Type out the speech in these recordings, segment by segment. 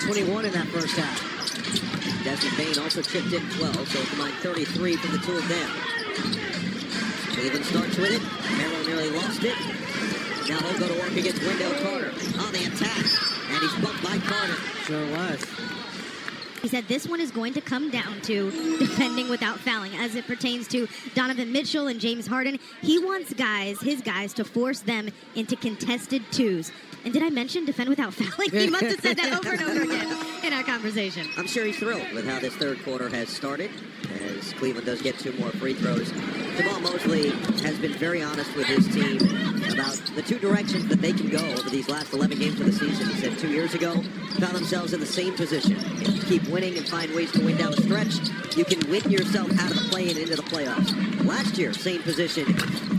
21 in that first half. Desmond Bain also chipped in 12, so combined 33 from the two of them. Cleveland starts with it. Merrill nearly lost it. Now he'll go to work against Wendell Carter on the attack, and he's bumped by Carter. Sure was. He said this one is going to come down to defending without fouling. As it pertains to Donovan Mitchell and James Harden, he wants his guys, to force them into contested twos. And did I mention defend without fouling? He must have said that over and over again in our conversation. I'm sure he's thrilled with how this third quarter has started, as Cleveland does get 2 more free throws. Jamal Mosley has been very honest with his team about the 2 directions that they can go over these last 11 games of the season. He said 2 years ago, found themselves in the same position. If you keep winning and find ways to win down the stretch, you can win yourself out of the play-in into the playoffs. Last year, same position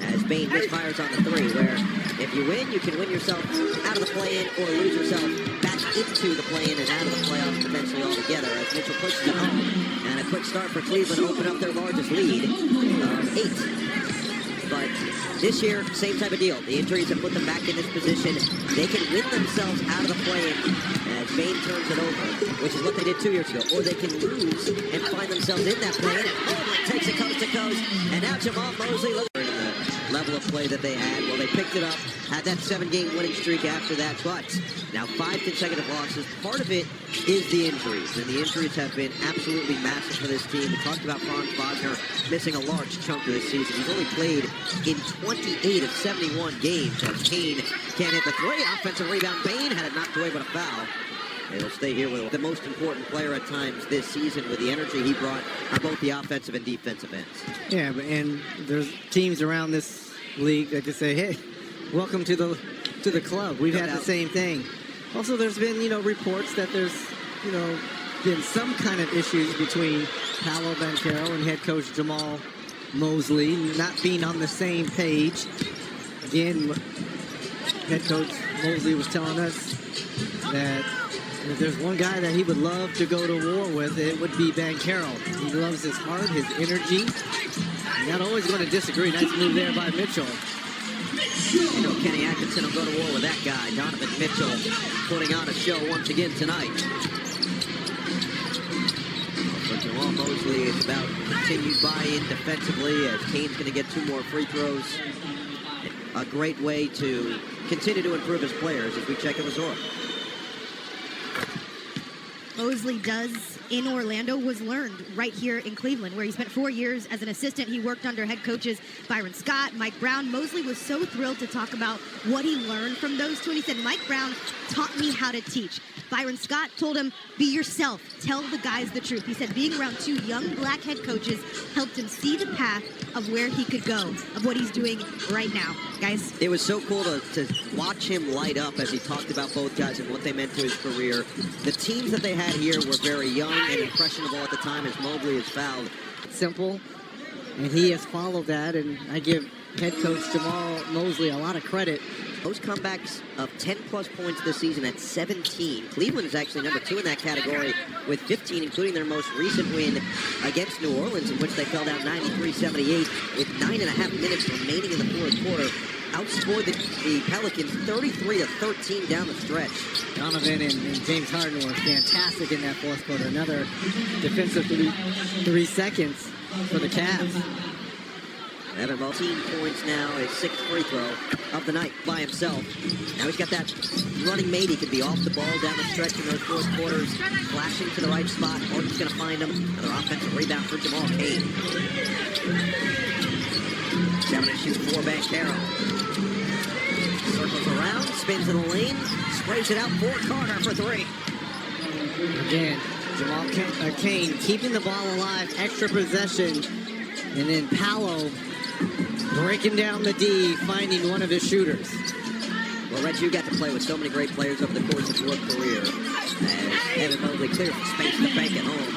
as Bain misfires on the 3, where if you win, you can win yourself out of the play-in or lose yourself back into the play-in and out of the playoffs potentially altogether, as Mitchell pushes it home. And a quick start for Cleveland to open up their largest lead of 8. But this year, same type of deal. The injuries have put them back in this position. They can win themselves out of the play-in as Bain turns it over, which is what they did 2 years ago. Or they can lose and find themselves in that play-in, and Mosley takes it coast to coast. And now Jamal Mosley looks at the level of play that they had. Well, they picked it up, had that 7-game winning streak after that, but now 5 consecutive losses. Part of it is the injuries, and the injuries have been absolutely massive for this team. We talked about Franz Wagner missing a large chunk of this season. He's only played in 28 of 71 games as Kane can't hit the 3. Offensive rebound. Bain had it knocked away but a foul. They'll stay here with the most important player at times this season with the energy he brought on both the offensive and defensive ends. Yeah, and there's teams around this league that just say, hey, welcome to the club. We've had the same thing. Also, there's been, reports that there's, been some kind of issues between Paolo Banchero and head coach Jamal Mosley, not being on the same page. Again, head coach Mosley was telling us that if there's one guy that he would love to go to war with, it would be Banchero. He loves his heart, his energy. Not always going to disagree. Nice move there by Mitchell. Kenny Atkinson will go to war with that guy. Donovan Mitchell putting on a show once again tonight. For Jamal Mosley, it's about continued buy-in defensively as Kane's going to get 2 more free throws. A great way to continue to improve his players as we check in with Zora. Mosley does in Orlando was learned right here in Cleveland, where he spent 4 years as an assistant. He worked under head coaches Byron Scott, Mike Brown. Mosley was so thrilled to talk about what he learned from those two. And he said, Mike Brown taught me how to teach. Byron Scott told him, be yourself. Tell the guys the truth. He said being around 2 young black head coaches helped him see the path of where he could go, of what he's doing right now. Guys? It was so cool to watch him light up as he talked about both guys and what they meant to his career. The teams that they had here were very young and impressionable at the time as Mobley is fouled. Simple, and he has followed that, and I give head coach Jamal Mosley a lot of credit. Those comebacks of 10-plus points this season at 17. Cleveland is actually number 2 in that category with 15, including their most recent win against New Orleans, in which they fell down 93-78 with 9.5 minutes remaining in the fourth quarter. Outscored the Pelicans 33-13 down the stretch. Donovan and James Harden were fantastic in that fourth quarter. Another defensive 3 seconds for the Cavs. Evan Mobley, 18 points now, his 6th free throw of the night by himself. Now he's got that running mate. He can be off the ball down the stretch in those fourth quarters, flashing to the right spot. Harden's going to find him. Another offensive rebound for Jamal Kane. 7 and shoots for Banchero. Circles around, spins in the lane, sprays it out for Carter for 3. Again, Jamal Kane keeping the ball alive, extra possession, and then Paolo breaking down the D, finding one of his shooters. Well, Reg, you got to play with so many great players over the course of your career. As Evan Mobley clears the space to bank at home.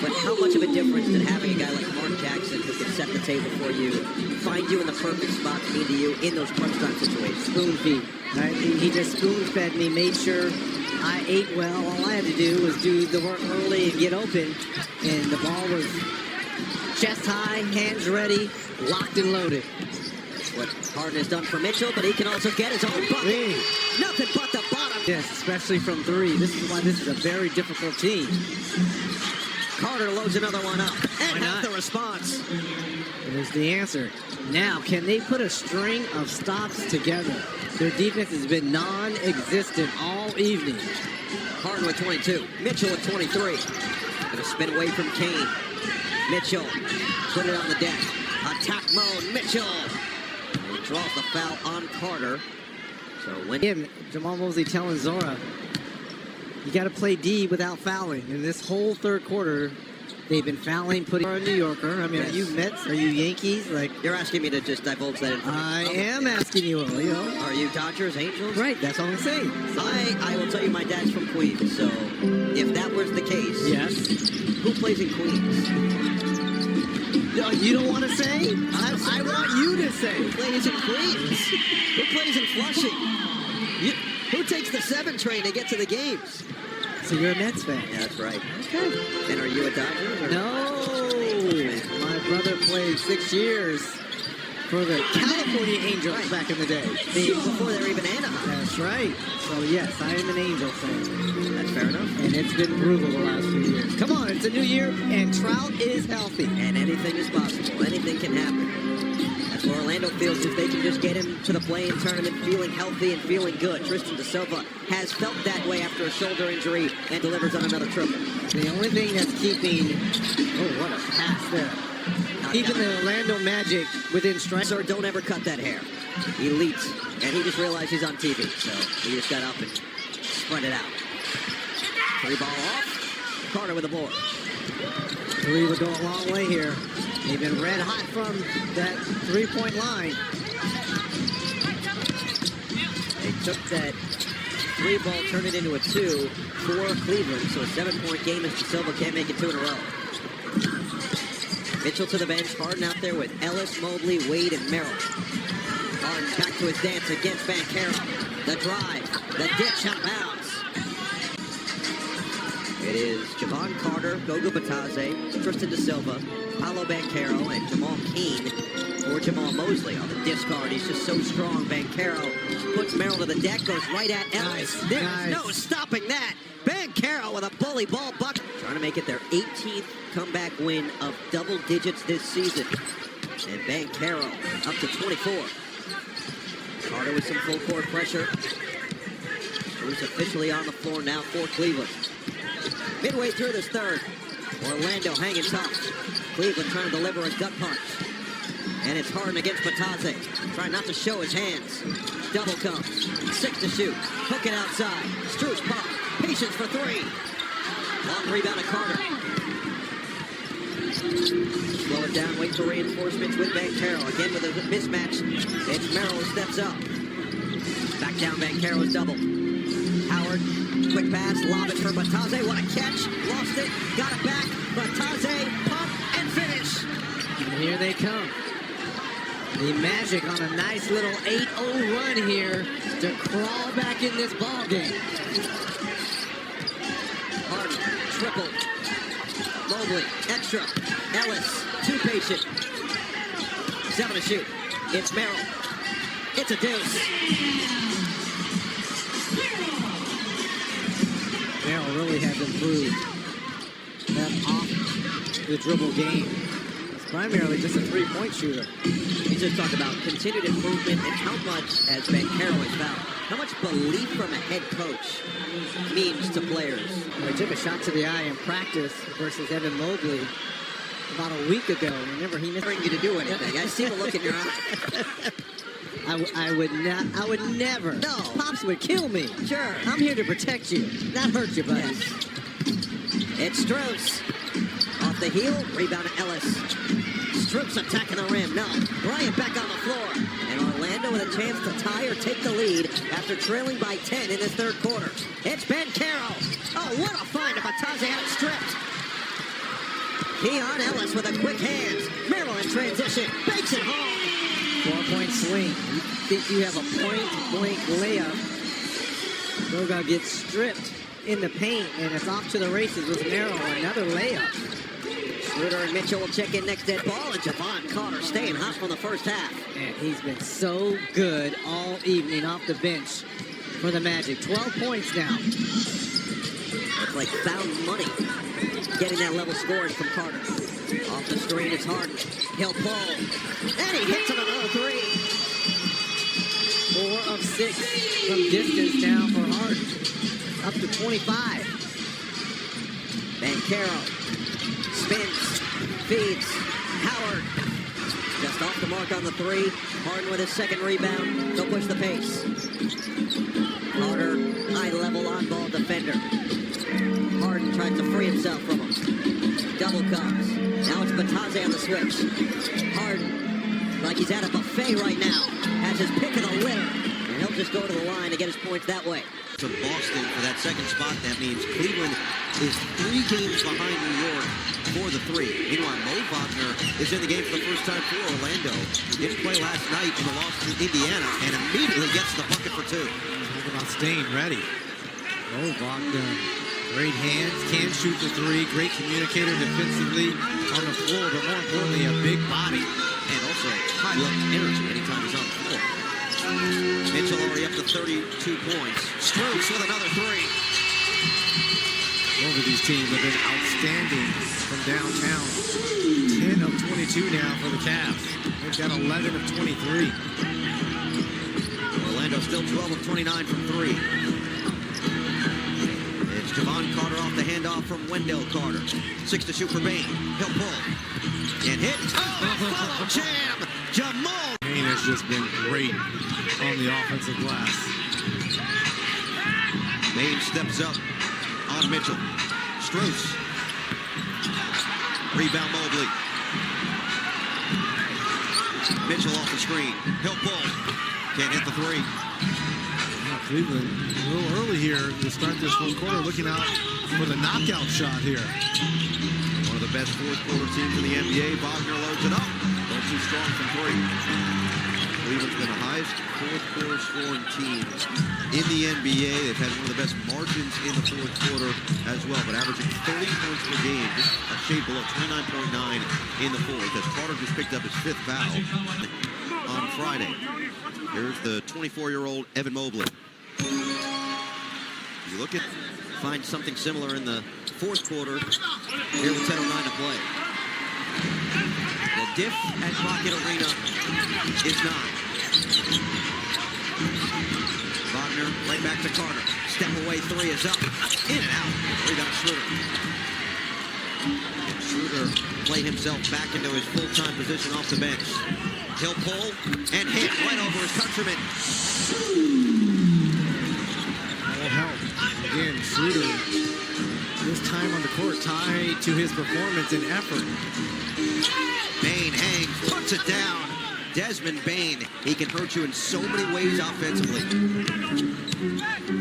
But how much of a difference did having a guy like Mark Jackson who can set the table for you, find you in the perfect spot to mean to you in those crunch time situations? Spoon feed. Right? He just spoon fed me, made sure I ate well. All I had to do was do the work early and get open. And the ball was chest high, hands ready, locked and loaded. That's what Harden has done for Mitchell, but he can also get his own bucket. nothing but the bottom. Yes, especially from three. This is why this is a very difficult team. Carter loads another one up. And Why has not? the response. There's the answer. Now, can they put a string of stops together? Their defense has been non-existent all evening. Harden with 22. Mitchell with 23. Gonna spin away from Kane. Mitchell put it on the deck. Attack mode. Mitchell. And he draws the foul on Carter. So when Jamal Mosley telling Zora, you got to play D without fouling. In this whole third quarter, they've been fouling, putting a New Yorker. I mean, Yes. Are you Mets? Are you Yankees? Like, you're asking me to just divulge that information. I am asking you, you know. Are you Dodgers, Angels? Right, that's all I'm saying. I will tell you my dad's from Queens, so if that was the case, Yes. who plays in Queens? No, you don't want to say? I want you to say. Who plays in Queens? Who plays in Flushing? Who takes the 7 train to get to the games? So you're a Mets fan? Yeah, that's right. Okay. And are you a Dodger? No. My brother played 6 years for the California Angels back in the day. Before they were even Anaheim. That's right. So yes, I am an Angel fan. That's fair enough. And it's been brutal the last few years. Come on, it's a new year, and Trout is healthy. And anything is possible. Anything can happen. That's what Orlando feels if they can just get him to the play-in tournament feeling healthy and feeling good. Tristan Da Silva has felt that way after a shoulder injury and delivers on another triple. The only thing that's keeping... Oh, what a pass there. Keeping the Orlando Magic within strike. Sir, don't ever cut that hair. Elite. And he just realized he's on TV, so he just got up and spread it out. 3 ball off. Carter with the board. 3 would go a long way here. They've been red hot from that 3-point line. They took that 3 ball, turned it into a 2 for Cleveland. So a 7-point game as Da Silva can't make it 2 in a row. Mitchell to the bench. Harden out there with Ellis, Mobley, Wade, and Merrill. Harden back to his dance against Banchero. The drive. The ditch out of bounds. It is Javon Carter, Gogo Batadze, Tristan Da Silva, Paolo Banchero, and Jamal Kane for Jamal Mosley on the discard. He's just so strong. Banchero puts Merrill to the deck, goes right at Ellis. Nice, There's nice. no stopping that. Banchero with a bully ball bucket. Trying to make it their 18th comeback win of double digits this season. And Banchero up to 24. Carter with some full court pressure. Who's officially on the floor now for Cleveland. Midway through this third, Orlando hanging tough. Cleveland trying to deliver a gut punch. And it's Harden against Batadze. Trying not to show his hands. Double comes. 6 to shoot. Hook it outside. Strus pop. Patience for 3. Long rebound to Carter. Slow it down. Wait for reinforcements with Banchero. Again with a mismatch. It's Merrill who steps up. Back down Banchero's double. Howard. Quick pass, lob it for Batadze. What a catch. Lost it. Got it back. Batadze, pump, and finish. And here they come. The Magic on a nice little 8-0 run here to crawl back in this ball game. Harden, triple. Mobley, extra. Ellis, too patient. 7 to shoot. It's Merrill. It's a deuce. Merrill really has improved that off the dribble game. It's primarily just a 3-point shooter. We just talked about continued improvement and how much, as Banchero has found, how much belief from a head coach means to players. Well, he took a shot to the eye in practice versus Evan Mobley about a week ago. Remember, he missed. Bring you to do anything. I see the look in your eye. I would not. I would never. No. Pops would kill me. Sure. I'm here to protect you, not hurt you, buddy. Yes. It's Strus. Off the heel, rebound to Ellis. Strus attacking the rim. No. Bryant back on the floor. And Orlando with a chance to tie or take the lead after trailing by 10 in this third quarter. It's Banchero. Oh, what a find if Batadze had it stripped. Keon Ellis with a quick hands. Merrill in transition. Bakes it home. 4-point swing. You think you have a point-blank layup. Goga gets stripped in the paint, and it's off to the races with Merrill. Another layup. Schroeder and Mitchell will check in next dead ball, and Javon Carter staying hot from the first half. And he's been so good all evening off the bench for the Magic. 12 points now. It's like found money getting that level scoring from Carter. Off the screen, it's Harden. He'll pull. And he hits him another three. 4 of 6 from distance now for Harden. Up to 25. Bancaro spins, feeds. Howard just off the mark on the three. Harden with his second rebound. They'll push the pace. Carter, high-level on-ball defender. Harden tries to free himself from him. Double comes. Now it's Batase on the switch. Harden, like he's at a buffet right now, has his pick of the litter. And he'll just go to the line to get his points that way. To Boston for that second spot. That means Cleveland is 3 games behind New York for the 3. Meanwhile, Mo Wagner is in the game for the first time for Orlando. Didn't play last night in the loss to Indiana and immediately gets the bucket for 2. Talk about staying ready. Oh, Wagner. Great hands, can shoot the 3, great communicator defensively on the floor, but more importantly, a big body. And also high level energy anytime he's on the floor. Mitchell already up to 32 points. Strus with another 3. Both of these teams have been outstanding from downtown. 10 of 22 now for the Cavs. They've got 11 of 23. Orlando still 12 of 29 from 3. It's Javon Carter off the handoff from Wendell Carter. 6 to shoot for Bain. He'll pull. And hit. Oh, follow jam. Jamal. Bain has just been great on the offensive glass. Bain steps up on Mitchell. Strus. Rebound Mobley. Mitchell off the screen. He'll pull. Can't hit the 3. Now Cleveland, a little early here to start this fourth quarter, looking out for the knockout shot here. One of the best fourth quarter teams in the NBA. Wagner loads it up. Though too strong from 3. Cleveland's been the highest fourth quarter scoring team in the NBA. They've had one of the best margins in the fourth quarter as well, but averaging 30 points per game, just a shade below 29.9 in the fourth, as Carter just picked up his 5th foul on Friday. Here's the 24-year-old Evan Mobley. You look at, find something similar in the fourth quarter here with 10:09 to play. The diff at Rocket Arena is 9. Wagner, right back to Carter. Step away, 3 is up. In and out. Rebound Schroeder. And Schroeder played himself back into his full-time position off the bench. He'll pull and hit right over his countryman. That'll help. Again, Schroeder, this time on the court, tied to his performance and effort. Bain hangs, puts it down. Desmond Bain, he can hurt you in so many ways offensively.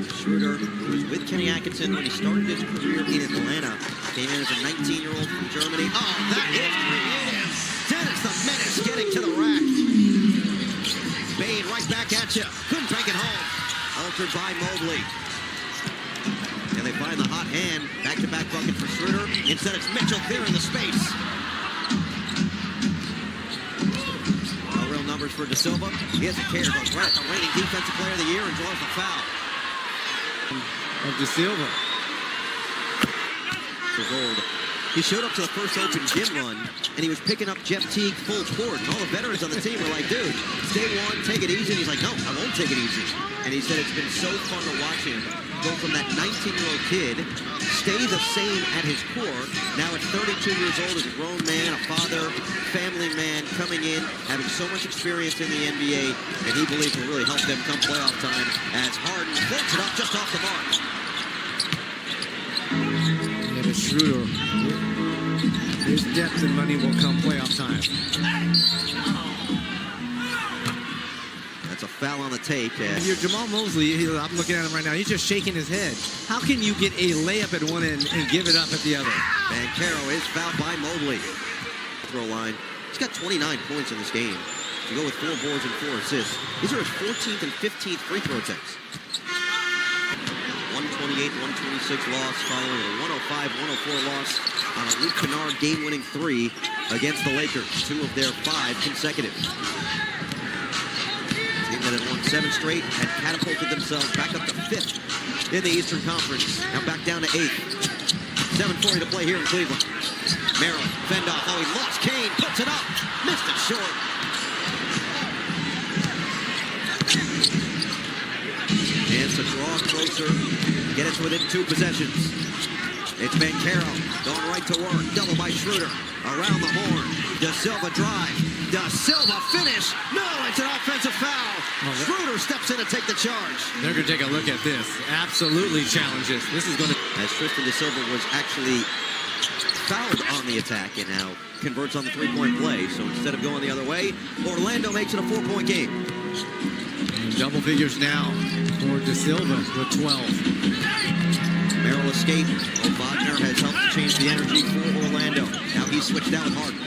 Schroeder, who was with Kenny Atkinson when he started his career in Atlanta, came in as a 19-year-old from Germany. Oh, that is creative. Dennis the Menace getting to the rack. Bain right back at you. Couldn't take it home. Altered by Mobley. And they find the hot hand. Back-to-back bucket for Schroeder. Instead, it's Mitchell clearing the space. Numbers for De Silva. He hasn't cared. Goes right at the reigning defensive player of the year and draws the foul. Of De Silva. He showed up to the first open gym run, and he was picking up Jeff Teague full court. And all the veterans on the team were like, dude, stay one, take it easy. And he's like, no, I won't take it easy. And he said it's been so fun to watch him go from that 19-year-old kid, stay the same at his core. Now at 32 years old, as a grown man, a father, family man, coming in, having so much experience in the NBA, and he believes will really help them come playoff time as Harden floats it up just off the mark. Yeah, but Schroeder, his depth and money will come playoff time. That's a foul on the tape. You're Jamal Mosley, I'm looking at him right now, he's just shaking his head. How can you get a layup at one end and give it up at the other? Bancaro is fouled by Mobley. Throw line. He's got 29 points in this game. To go with 4 boards and 4 assists. These are his 14th and 15th free throw attempts. 128-126 loss following a 105-104 loss on a Luke Kennard game-winning 3 against the Lakers. 2 of their 5 consecutive. team that had won 7 straight, had catapulted themselves back up to 5th in the Eastern Conference. Now back down to 8th. 7:40 to play here in Cleveland. Merrill, fend off. Oh, he lost. Kane puts it up. Missed it short. Chance to draw closer. Get it to within 2 possessions. It's Banchero going right to work. Double by Schroeder. Around the horn. De Silva drive. De Silva finish. No, it's an offensive foul. Schroeder steps in to take the charge. They're going to take a look at this. Absolutely challenges. This is going to... As Tristan De Silva was actually fouled on the attack and now converts on the 3-point play. So instead of going the other way, Orlando makes it a 4-point game. And double figures now for De Silva with 12. Merrill escape. Wagner has helped to change the energy for Orlando. Now he's switched out with Harden.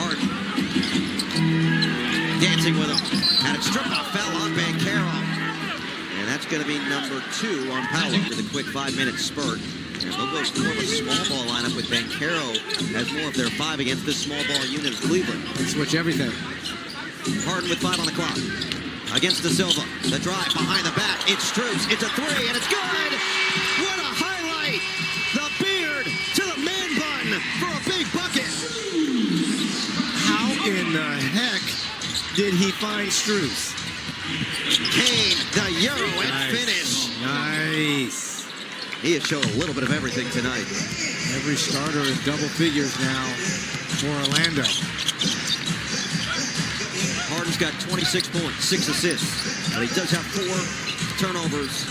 Harden dancing with him. Had a strip-off foul on Banchero. And that's going to be number 2 on Powell with a quick 5-minute spurt. And they'll go more of a small ball lineup with Banchero as more of their 5 against this small ball unit of Cleveland. They switch everything. Harden with 5 on the clock. Against De Silva. The drive behind the back. It's Strus. It's a 3, and it's good! What a highlight! The beard to the man bun for a big bucket. How in the heck did he find Strus? Kane, the Euro and finish. Nice. He has shown a little bit of everything tonight. Every starter in double figures now for Orlando. Harden's got 26 points, 6 assists, but he does have 4 turnovers.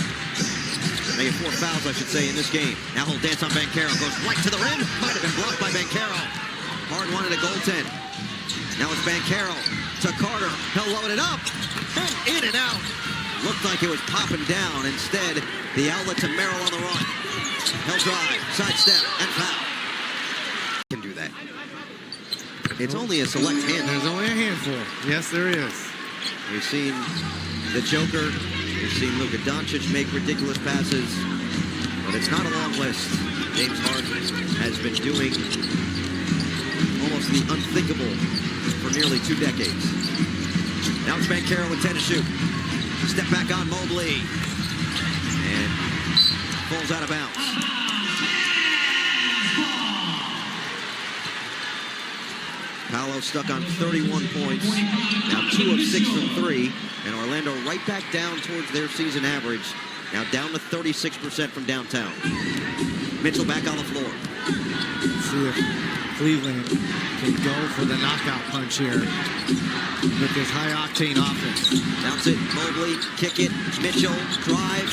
Maybe 4 fouls, I should say, in this game. Now he'll dance on Banchero. Goes right to the rim. Might have been blocked by Banchero. Harden wanted a goaltend. Now it's Banchero to Carter. He'll load it up. And in and out. Looked like it was popping down. Instead, the outlet to Merrill on the run. He'll drive, sidestep, and foul. Can do that. It's only a select handful. There's only a handful. Yes, there is. We've seen the Joker. We've seen Luka Doncic make ridiculous passes. But it's not a long list. James Harden has been doing almost the unthinkable for nearly 2 decades. Now it's Banchero with 10 to shoot. Step back on Mobley. And falls out of bounds. Paolo stuck on 31 points. Now 2 of 6 from 3. And Orlando right back down towards their season average. Now down to 36% from downtown. Mitchell back on the floor. Let's see if Cleveland can go for the knockout punch here with this high-octane offense. Bounce it, Mobley, kick it, Mitchell, drive,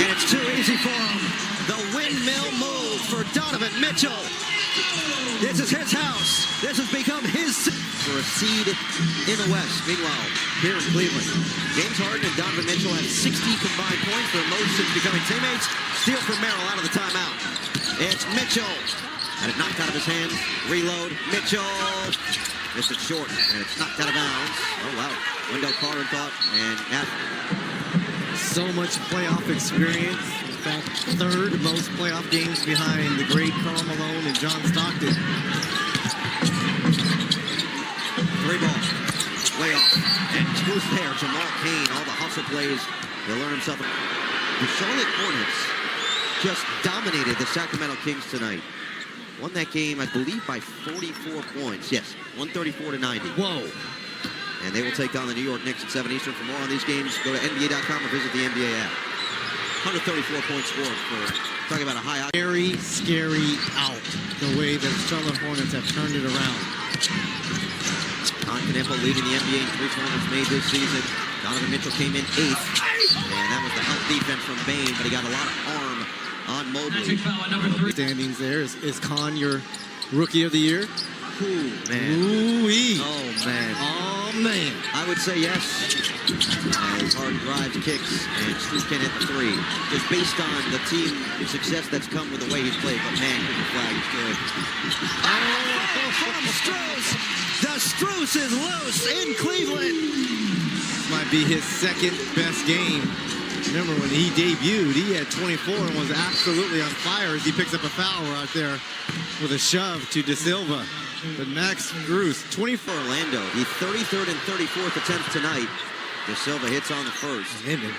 and it's too easy for him. The windmill move for Donovan Mitchell. This is his house. This has become his for a seed in the West. Meanwhile, here in Cleveland, James Harden and Donovan Mitchell have 60 combined points, their most since becoming teammates. Steal from Merrill out of the timeout. It's Mitchell. And it knocked out of his hands. Reload. Mitchell. Missed it short, and it's knocked out of bounds. Oh, wow. Wendell Carter thought, and so much playoff experience. In fact, 3rd most playoff games behind the great Karl Malone and John Stockton. 3 ball. Way off. And who's there? Jamal Cain. All the hustle plays. He'll learn himself. The Charlotte Hornets just dominated the Sacramento Kings tonight. Won that game, I believe, by 44 points. Yes, 134-90. Whoa. And they will take on the New York Knicks at 7 Eastern. For more on these games, go to NBA.com or visit the NBA app. 134 points scored for talking about a high... Very scary out, the way that Charlotte Hornets have turned it around. Continental leading the NBA in 3 tournaments made this season. Donovan Mitchell came in 8th. And that was the help defense from Bane, but he got a lot of arm on Mobley. Standings there. Is Khan your rookie of the year? Ooh, man. Ooh-wee. Oh, man. Oh, man. I would say yes. As Harden drives, kicks, and Strus can't hit the 3. Just based on the team success that's come with the way he's played. But, man, the flag is good. Oh, from Strus. The Strus is loose in Cleveland. This might be his 2nd best game. Remember when he debuted, he had 24 and was absolutely on fire as he picks up a foul right there with a shove to De Silva. But Max Bruce, 24. Orlando, the 33rd and 34th attempts tonight. De Silva hits on the first. They've been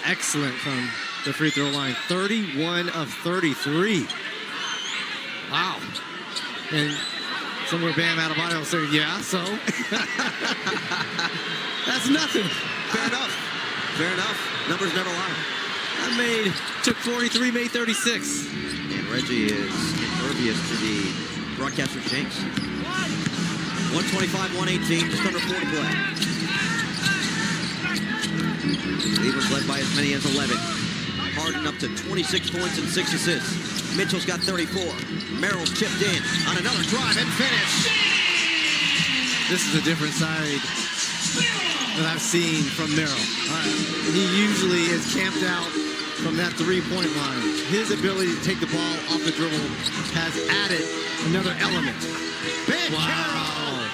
excellent from the free throw line. 31 of 33. Wow. And somewhere Bam Adebayo said, yeah, so. That's nothing. Fair enough. Fair enough. Numbers never lie. Took 43, made 36. And Reggie is impervious to the broadcaster's jinx. 125-118, just under 4 to play. Cleveland's led by as many as 11. Harden up to 26 points and 6 assists. Mitchell's got 34. Merrill's chipped in on another drive and finish. This is a different side that I've seen from Merrill. He usually is camped out from that three-point line. His ability to take the ball off the dribble has added another element. Wow.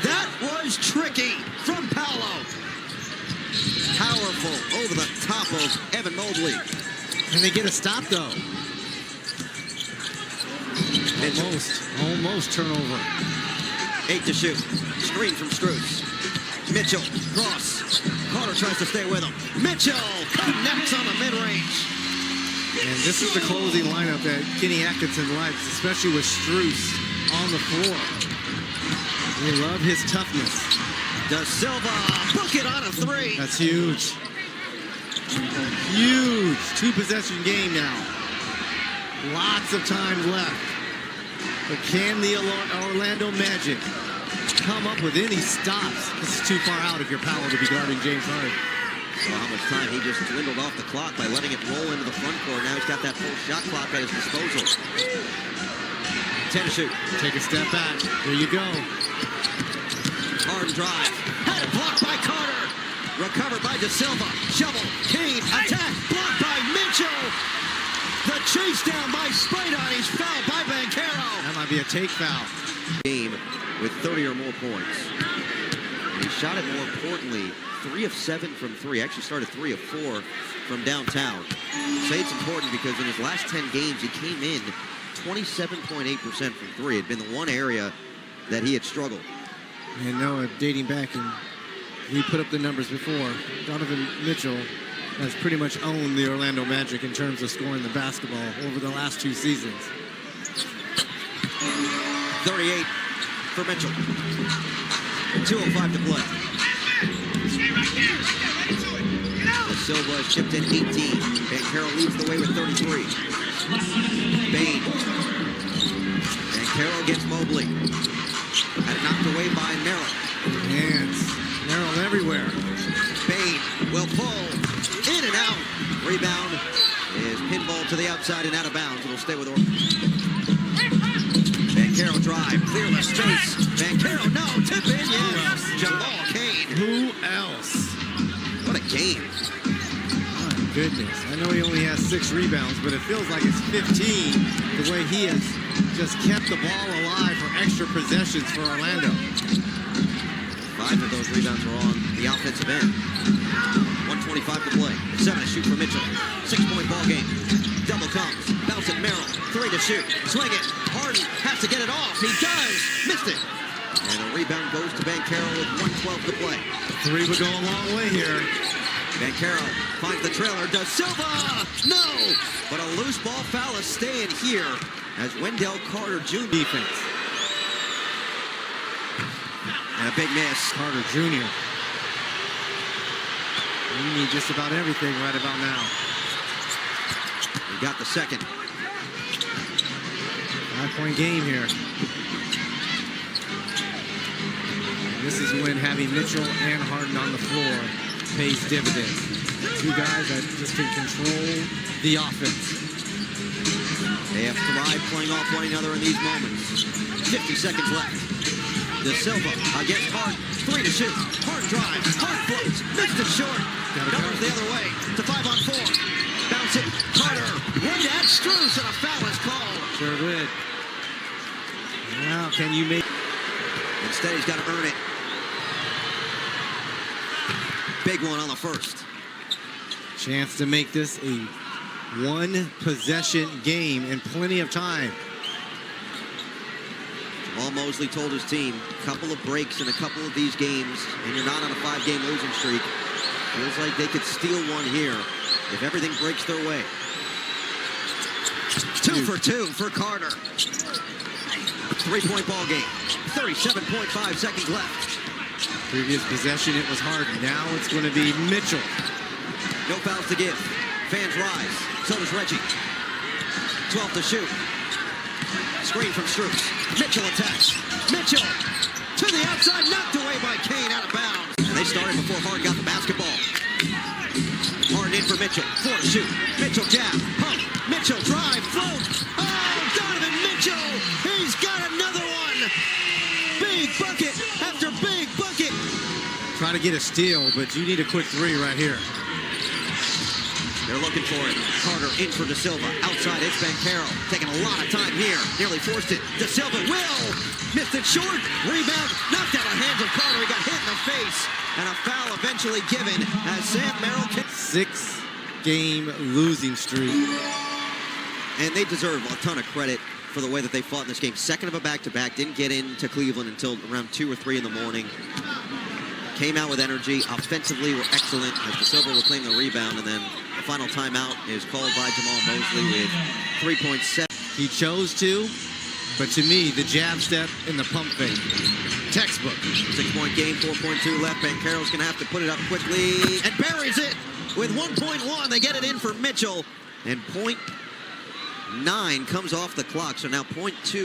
That was tricky from Paolo. Powerful over the top of Evan Mobley. And they get a stop, though. Almost turnover. 8 to shoot. Screen from Strus. Mitchell, cross. Carter tries to stay with him. Mitchell connects on the mid-range. And this is the closing lineup that Kenny Atkinson likes, especially with Strus on the floor. We love his toughness. De Silva, book it on a 3. That's huge. Huge. 2-possession game now. Lots of time left. But can the Orlando Magic come up with any stops? This is too far out if you're Powell to be guarding James Harden. Well, how much time he just dwindled off the clock by letting it roll into the front court. Now he's got that full shot clock at his disposal. 10 to shoot. Take a step back. There you go. Harden drive. Had it blocked by Carter. Recovered by De Silva. Shovel. Kane. Attack. Blocked by Mitchell. The chase down by Spider. He's fouled by Banchero. That might be a take foul. Game with 30 or more points. And he shot it, more importantly, 3 of 7 from 3. Actually started 3 of 4 from downtown. Say it's important because in his last 10 games, he came in 27.8% from 3. It had been the one area that he had struggled. And Noah, dating back, and we put up the numbers before, Donovan Mitchell has pretty much owned the Orlando Magic in terms of scoring the basketball over the last 2 seasons. 38 for Mitchell. 2:05 to play. De Silva has chipped in 18. Banchero leads the way with 33. Bain. Banchero gets Mobley. Had it knocked away by Merrill. Hands. Merrill everywhere. Bain will pull. In and out. Rebound is pinball to the outside and out of bounds. It'll stay with Orlando. Banchero drive. Clear the space. Banchero, no. Tip in, yes. Jamal Kane. Who else? What a game. My goodness. I know he only has 6 rebounds, but it feels like it's 15 the way he has just kept the ball alive for extra possessions for Orlando. 5 of those rebounds were on the offensive end. 1:25 to play. 7 to shoot for Mitchell. 6-point ball game. Double comes. Bounce it, Merrill. 3 to shoot. Swing it. Harden has to get it off. He does. Missed it. And a rebound goes to Banchero with 1:12 to play. 3 would go a long way here. Banchero finds the trailer. De Silva! No! But a loose ball foul is staying here as Wendell Carter Jr. Defense. And a big miss. Carter Jr. We need just about everything right about now. He got the second. 5-point game here. This is when having Mitchell and Harden on the floor pays dividends. 2 guys that just can control the offense. They have thrived playing off one another in these moments. 50 seconds left. De Silva against Harden. 3 to shoot. Harden drives. Harden floats. Missed it short. Numbers the other way to 5-on-4. Bounce it. Carter. Right at Strus, and a foul is called. Sure did. Now, can you make... Instead, he's got to earn it. Big one on the first. Chance to make this a 1-possession game in plenty of time. Jamal Mosley told his team, a couple of breaks in a couple of these games, and you're not on a 5-game losing streak. Feels like they could steal one here if everything breaks their way. 2 for 2 for Carter. 3-point ball game. 37.5 seconds left. Previous possession, it was Harden. Now it's going to be Mitchell. No fouls to give. Fans rise. So does Reggie. 12 to shoot. Screen from Strooks. Mitchell attacks. Mitchell to the outside, knocked away by Kane, out of bounds. And they started before Harden got the basketball. Harden in for Mitchell. 4 to shoot. Mitchell jab. Pump. Mitchell drive. Float. Oh, Donovan Mitchell. He's got another one. Big bucket after big bucket. Try to get a steal, but you need a quick 3 right here. They're looking for it. Carter in for De Silva. Outside, it's Banchero. Taking a lot of time here. Nearly forced it. De Silva will. Missed it short. Rebound. Knocked out of the hands of Carter. He got hit in the face. And a foul eventually given as Sam Merrill. 6-game losing streak. And they deserve a ton of credit for the way that they fought in this game. Second of a back-to-back. Didn't get into Cleveland until around 2 or 3 in the morning. Came out with energy. Offensively were excellent as De Silva will claim the rebound. And then the final timeout is called by Jamal Mosley with 3.7. He chose to, but to me, the jab step and the pump fake. Textbook. 6-point game, 4.2 left. Banchero's going to have to put it up quickly and buries it with 1.1. They get it in for Mitchell. And .9 comes off the clock. So now .2.